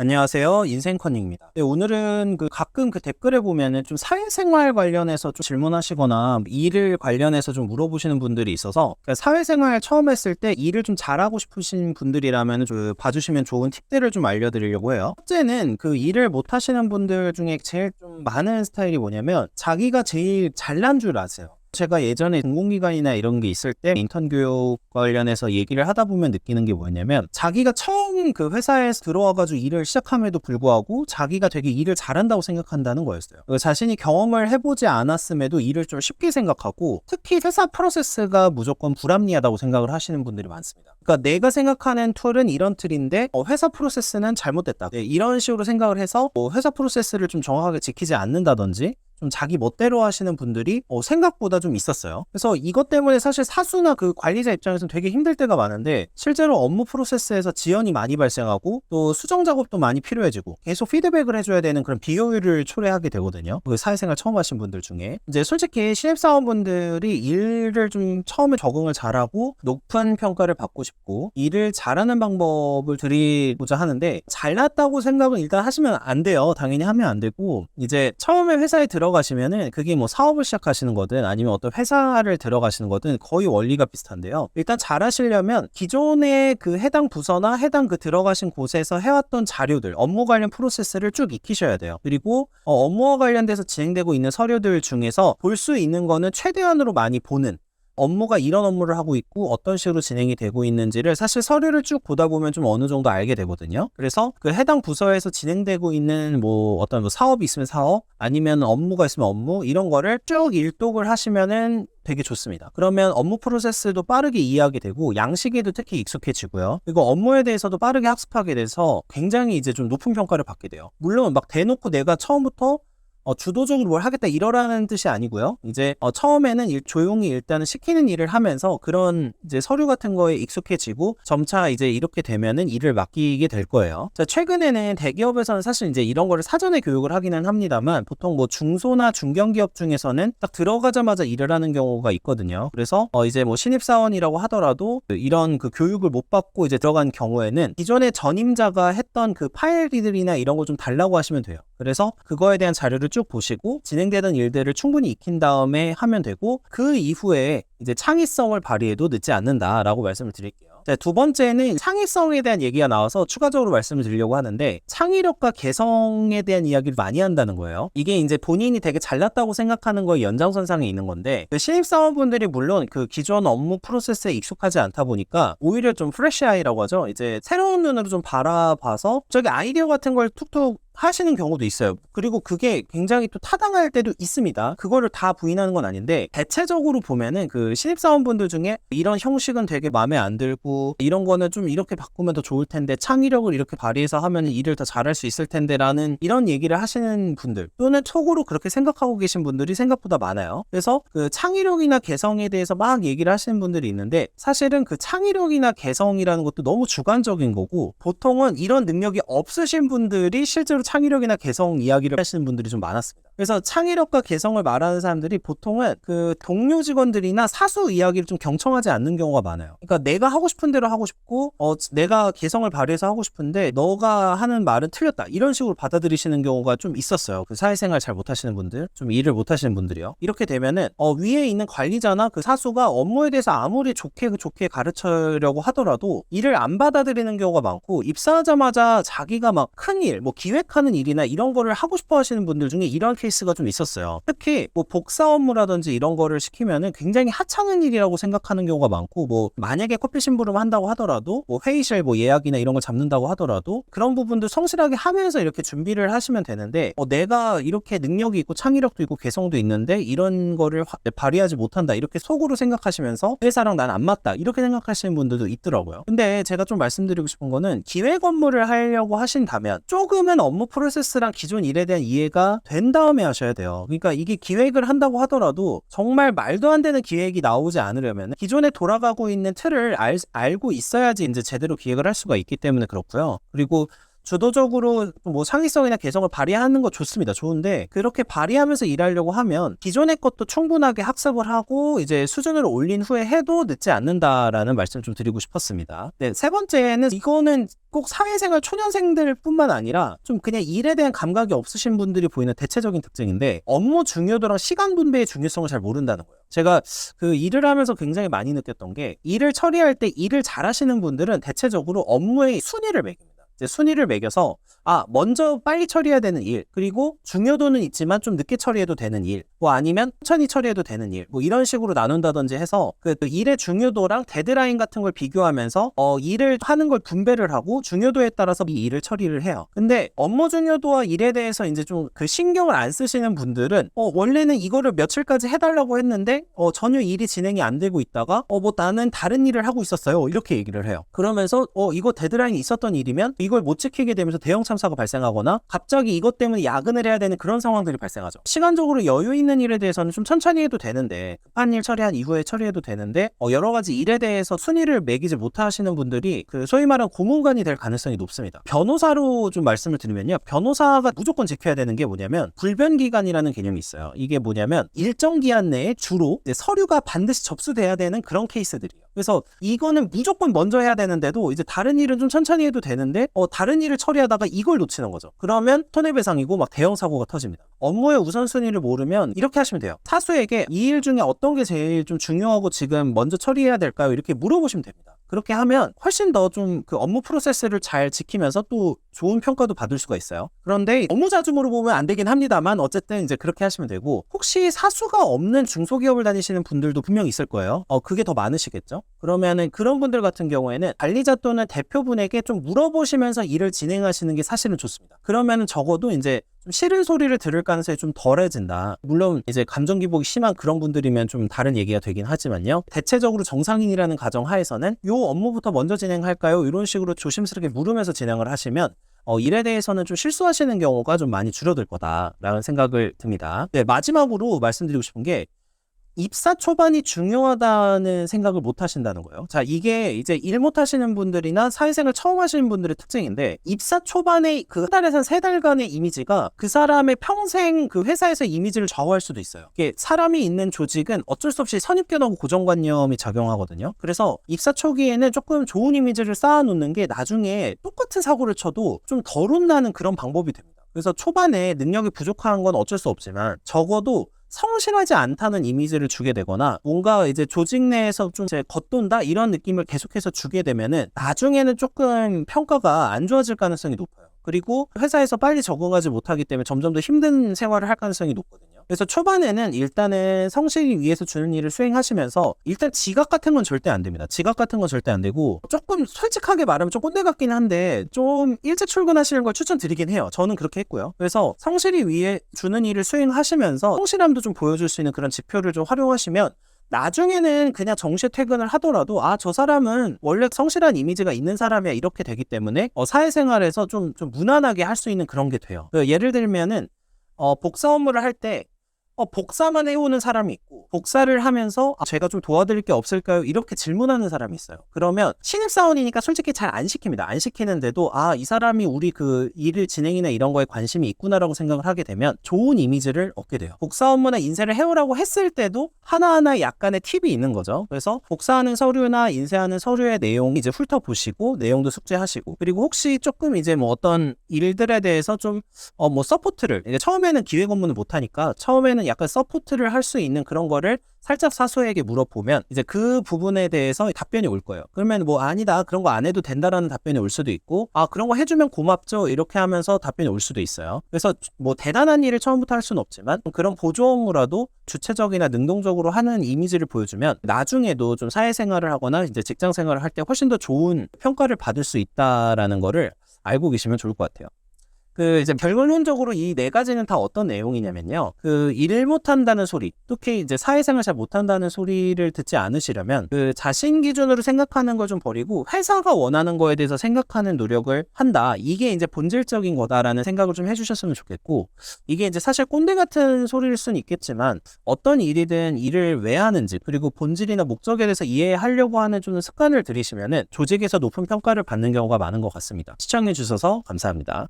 안녕하세요. 인생커닝입니다. 네, 오늘은 가끔 댓글에 보면은 좀 사회생활 관련해서 좀 질문하시거나 일을 관련해서 좀 물어보시는 분들이 있어서 사회생활 처음 했을 때 일을 좀 잘하고 싶으신 분들이라면 좀 봐주시면 좋은 팁들을 좀 알려드리려고 해요. 첫째는 일을 못 하시는 분들 중에 제일 좀 많은 스타일이 뭐냐면 자기가 제일 잘난 줄 아세요. 제가 예전에 공공기관이나 이런 게 있을 때 인턴 교육 관련해서 얘기를 하다 보면 느끼는 게 뭐냐면 자기가 처음 회사에 들어와가지고 일을 시작함에도 불구하고 자기가 되게 일을 잘한다고 생각한다는 거였어요. 자신이 경험을 해보지 않았음에도 일을 좀 쉽게 생각하고 특히 회사 프로세스가 무조건 불합리하다고 생각을 하시는 분들이 많습니다. 그러니까 내가 생각하는 툴은 이런 툴인데 회사 프로세스는 잘못됐다. 네, 이런 식으로 생각을 해서 회사 프로세스를 좀 정확하게 지키지 않는다든지 좀 자기 멋대로 하시는 분들이 생각보다 좀 있었어요. 그래서 이것 때문에 사실 사수나 관리자 입장에서는 되게 힘들 때가 많은데 실제로 업무 프로세스에서 지연이 많이 발생하고 또 수정 작업도 많이 필요해지고 계속 피드백을 해줘야 되는 그런 비효율을 초래하게 되거든요. 사회생활 처음 하신 분들 중에 이제 솔직히 신입사원분들이 일을 좀 처음에 적응을 잘하고 높은 평가를 받고 싶고 일을 잘하는 방법을 드리고자 하는데 잘났다고 생각은 일단 하시면 안 돼요. 당연히 하면 안 되고 이제 처음에 회사에 들어가시면은 그게 뭐 사업을 시작하시는 거든 아니면 어떤 회사를 들어가시는 거든 거의 원리가 비슷한데요. 일단 잘하시려면 기존의 해당 부서나 해당 들어가신 곳에서 해왔던 자료들, 업무 관련 프로세스를 쭉 익히셔야 돼요. 그리고 업무와 관련돼서 진행되고 있는 서류들 중에서 볼 수 있는 거는 최대한으로 많이 보는 업무가 이런 업무를 하고 있고 어떤 식으로 진행이 되고 있는지를 사실 서류를 쭉 보다 보면 좀 어느 정도 알게 되거든요. 그래서 해당 부서에서 진행되고 있는 어떤 사업이 있으면 사업 아니면 업무가 있으면 업무 이런 거를 쭉 일독을 하시면은 되게 좋습니다. 그러면 업무 프로세스도 빠르게 이해하게 되고 양식에도 특히 익숙해지고요. 그리고 업무에 대해서도 빠르게 학습하게 돼서 굉장히 이제 좀 높은 평가를 받게 돼요. 물론 막 대놓고 내가 처음부터 주도적으로 뭘 하겠다 이러라는 뜻이 아니고요. 이제 처음에는 조용히 일단은 시키는 일을 하면서 그런 이제 서류 같은 거에 익숙해지고 점차 이제 이렇게 되면은 일을 맡기게 될 거예요. 자, 최근에는 대기업에서는 사실 이제 이런 거를 사전에 교육을 하기는 합니다만 보통 중소나 중견기업 중에서는 딱 들어가자마자 일을 하는 경우가 있거든요. 그래서 이제 신입사원이라고 하더라도 이런 교육을 못 받고 이제 들어간 경우에는 기존에 전임자가 했던 파일들이나 이런 거 좀 달라고 하시면 돼요. 그래서 그거에 대한 자료를 쭉 보시고 진행되던 일들을 충분히 익힌 다음에 하면 되고 그 이후에 이제 창의성을 발휘해도 늦지 않는다라고 말씀을 드릴게요. 자, 두 번째는 창의성에 대한 얘기가 나와서 추가적으로 말씀을 드리려고 하는데 창의력과 개성에 대한 이야기를 많이 한다는 거예요. 이게 이제 본인이 되게 잘났다고 생각하는 거의 연장선상에 있는 건데 신입사원분들이 물론 기존 업무 프로세스에 익숙하지 않다 보니까 오히려 좀 프레시 아이라고 하죠. 이제 새로운 눈으로 좀 바라봐서 저기 아이디어 같은 걸 툭툭 하시는 경우도 있어요. 그리고 그게 굉장히 또 타당할 때도 있습니다. 그거를 다 부인하는 건 아닌데 대체적으로 보면은 신입사원분들 중에 이런 형식은 되게 마음에 안 들고 이런 거는 좀 이렇게 바꾸면 더 좋을 텐데 창의력을 이렇게 발휘해서 하면 일을 더 잘할 수 있을 텐데 라는 이런 얘기를 하시는 분들 또는 속으로 그렇게 생각하고 계신 분들이 생각보다 많아요. 그래서 창의력이나 개성에 대해서 막 얘기를 하시는 분들이 있는데 사실은 창의력이나 개성이라는 것도 너무 주관적인 거고 보통은 이런 능력이 없으신 분들이 실제로 창의력이나 개성 이야기를 하시는 분들이 좀 많았습니다. 그래서 창의력과 개성을 말하는 사람들이 보통은 동료 직원들이나 사수 이야기를 좀 경청하지 않는 경우가 많아요. 그러니까 내가 하고 싶은 대로 하고 싶고 내가 개성을 발휘해서 하고 싶은데 너가 하는 말은 틀렸다 이런 식으로 받아들이시는 경우가 좀 있었어요. 사회생활 잘 못하시는 분들, 좀 일을 못하시는 분들이요. 이렇게 되면은 위에 있는 관리자나 사수가 업무에 대해서 아무리 좋게 가르치려고 하더라도 일을 안 받아들이는 경우가 많고 입사하자마자 자기가 막 큰 일, 기획하는 일이나 이런 거를 하고 싶어 하시는 분들 중에 이런 케이스가 좀 있었어요. 특히 복사 업무라든지 이런 거를 시키면은 굉장히 하찮은 일이라고 생각하는 경우가 많고 만약에 커피 심부름 한다고 하더라도 회의실 예약이나 이런 걸 잡는다고 하더라도 그런 부분들 성실하게 하면서 이렇게 준비를 하시면 되는데 내가 이렇게 능력이 있고 창의력도 있고 개성도 있는데 이런 거를 발휘하지 못한다 이렇게 속으로 생각하시면서 회사랑 난 안 맞다 이렇게 생각하시는 분들도 있더라고요. 근데 제가 좀 말씀드리고 싶은 거는 기획 업무를 하려고 하신다면 조금은 업무 프로세스랑 기존 일에 대한 이해가 된 다음에 하셔야 돼요. 그러니까 이게 기획을 한다고 하더라도 정말 말도 안 되는 기획이 나오지 않으려면 기존에 돌아가고 있는 틀을 알고 있어야지 이제 제대로 기획을 할 수가 있기 때문에 그렇고요. 그리고 주도적으로 뭐 창의성이나 개성을 발휘하는 거 좋습니다. 좋은데 그렇게 발휘하면서 일하려고 하면 기존의 것도 충분하게 학습을 하고 이제 수준을 올린 후에 해도 늦지 않는다라는 말씀 좀 드리고 싶었습니다. 네, 세 번째는 이거는 꼭 사회생활 초년생들 뿐만 아니라 좀 그냥 일에 대한 감각이 없으신 분들이 보이는 대체적인 특징인데 업무 중요도랑 시간 분배의 중요성을 잘 모른다는 거예요. 제가 그 일을 하면서 굉장히 많이 느꼈던 게 일을 처리할 때 일을 잘하시는 분들은 대체적으로 업무의 순위를 매깁니다. 이제 순위를 매겨서 먼저 빨리 처리해야 되는 일, 그리고 중요도는 있지만 좀 늦게 처리해도 되는 일, 뭐 아니면 천천히 처리해도 되는 일, 뭐 이런 식으로 나눈다든지 해서 그 일의 중요도랑 데드라인 같은 걸 비교하면서 일을 하는 걸 분배를 하고 중요도에 따라서 이 일을 처리를 해요. 근데 업무 중요도와 일에 대해서 이제 좀 그 신경을 안 쓰시는 분들은 원래는 이거를 며칠까지 해달라고 했는데 전혀 일이 진행이 안 되고 있다가 뭐 나는 다른 일을 하고 있었어요, 이렇게 얘기를 해요. 그러면서 이거 데드라인이 있었던 일이면 이걸 못 지키게 되면서 대형 참사가 발생하거나 갑자기 이것 때문에 야근을 해야 되는 그런 상황들이 발생하죠. 시간적으로 여유 있는 일에 대해서는 좀 천천히 해도 되는데, 급한 일 처리한 이후에 처리해도 되는데 여러 가지 일에 대해서 순위를 매기지 못하시는 분들이 그 소위 말하는 고문관이 될 가능성이 높습니다. 변호사로 좀 말씀을 드리면요, 변호사가 무조건 지켜야 되는 게 뭐냐면 불변기간이라는 개념이 있어요. 이게 뭐냐면 일정 기한 내에 주로 이제 서류가 반드시 접수돼야 되는 그런 케이스들이에요. 그래서 이거는 무조건 먼저 해야 되는데도 이제 다른 일은 좀 천천히 해도 되는데 다른 일을 처리하다가 이걸 놓치는 거죠. 그러면 손해배상이고 막 대형 사고가 터집니다. 업무의 우선순위를 모르면 이렇게 하시면 돼요. 사수에게 이 일 중에 어떤 게 제일 좀 중요하고 지금 먼저 처리해야 될까요? 이렇게 물어보시면 됩니다. 그렇게 하면 훨씬 더 좀 그 업무 프로세스를 잘 지키면서 또 좋은 평가도 받을 수가 있어요. 그런데 너무 자주 물어보면 안 되긴 합니다만 어쨌든 이제 그렇게 하시면 되고, 혹시 사수가 없는 중소기업을 다니시는 분들도 분명히 있을 거예요. 그게 더 많으시겠죠? 그러면은 그런 분들 같은 경우에는 관리자 또는 대표분에게 좀 물어보시면서 일을 진행하시는 게 사실은 좋습니다. 그러면은 적어도 이제 좀 싫은 소리를 들을 가능성이 좀 덜해진다. 물론 이제 감정 기복이 심한 그런 분들이면 좀 다른 얘기가 되긴 하지만요. 대체적으로 정상인이라는 가정 하에서는 요 업무부터 먼저 진행할까요? 이런 식으로 조심스럽게 물으면서 진행을 하시면 일에 대해서는 좀 실수하시는 경우가 좀 많이 줄어들 거다라는 생각을 듭니다. 네, 마지막으로 말씀드리고 싶은 게 입사 초반이 중요하다는 생각을 못 하신다는 거예요. 자, 이게 이제 일 못 하시는 분들이나 사회생활 처음 하시는 분들의 특징인데, 입사 초반에 그 한 달에서 세 달간의 이미지가 그 사람의 평생 그 회사에서 이미지를 좌우할 수도 있어요. 이게 사람이 있는 조직은 어쩔 수 없이 선입견하고 고정관념이 작용하거든요. 그래서 입사 초기에는 조금 좋은 이미지를 쌓아놓는 게 나중에 똑같은 사고를 쳐도 좀 덜 혼나는 그런 방법이 됩니다. 그래서 초반에 능력이 부족한 건 어쩔 수 없지만 적어도 성실하지 않다는 이미지를 주게 되거나 뭔가 이제 조직 내에서 좀 이제 겉돈다 이런 느낌을 계속해서 주게 되면은 나중에는 조금 평가가 안 좋아질 가능성이 높아요. 그리고 회사에서 빨리 적응하지 못하기 때문에 점점 더 힘든 생활을 할 가능성이 높거든요. 그래서 초반에는 일단은 성실히 위해서 주는 일을 수행하시면서 일단 지각 같은 건 절대 안 됩니다. 지각 같은 건 절대 안 되고, 조금 솔직하게 말하면 좀 꼰대 같긴 한데 좀 일찍 출근하시는 걸 추천드리긴 해요. 저는 그렇게 했고요. 그래서 성실히 위해 주는 일을 수행하시면서 성실함도 좀 보여줄 수 있는 그런 지표를 좀 활용하시면 나중에는 그냥 정시에 퇴근을 하더라도 저 사람은 원래 성실한 이미지가 있는 사람이야, 이렇게 되기 때문에 사회생활에서 좀 무난하게 할 수 있는 그런 게 돼요. 예를 들면은 복사 업무를 할 때 복사만 해오는 사람이 있고, 복사를 하면서 제가 좀 도와드릴 게 없을까요? 이렇게 질문하는 사람이 있어요. 그러면 신입사원이니까 솔직히 잘 안 시킵니다. 안 시키는데도 이 사람이 우리 그 일을 진행이나 이런 거에 관심이 있구나라고 생각을 하게 되면 좋은 이미지를 얻게 돼요. 복사 업무나 인쇄를 해오라고 했을 때도 하나하나 약간의 팁이 있는 거죠. 그래서 복사하는 서류나 인쇄하는 서류의 내용 이제 훑어보시고 내용도 숙지하시고, 그리고 혹시 조금 이제 뭐 어떤 일들에 대해서 좀 뭐 서포트를, 이제 처음에는 기획 업무는 못하니까 처음에는 약간 서포트를 할 수 있는 그런 거를 살짝 사수에게 물어보면 이제 그 부분에 대해서 답변이 올 거예요. 그러면 뭐 아니다, 그런 거 안 해도 된다라는 답변이 올 수도 있고, 그런 거 해주면 고맙죠, 이렇게 하면서 답변이 올 수도 있어요. 그래서 뭐 대단한 일을 처음부터 할 수는 없지만 그런 보조 업무라도 주체적이나 능동적으로 하는 이미지를 보여주면 나중에도 좀 사회생활을 하거나 이제 직장 생활을 할 때 훨씬 더 좋은 평가를 받을 수 있다라는 거를 알고 계시면 좋을 것 같아요. 이제 결론적으로 이 네 가지는 다 어떤 내용이냐면요. 일 못한다는 소리, 특히 이제 사회생활 잘 못한다는 소리를 듣지 않으시려면 자신 기준으로 생각하는 걸 좀 버리고 회사가 원하는 거에 대해서 생각하는 노력을 한다. 이게 이제 본질적인 거다라는 생각을 좀 해주셨으면 좋겠고, 이게 이제 사실 꼰대 같은 소리일 수는 있겠지만 어떤 일이든 일을 왜 하는지 그리고 본질이나 목적에 대해서 이해하려고 하는 좀 습관을 들이시면은 조직에서 높은 평가를 받는 경우가 많은 것 같습니다. 시청해 주셔서 감사합니다.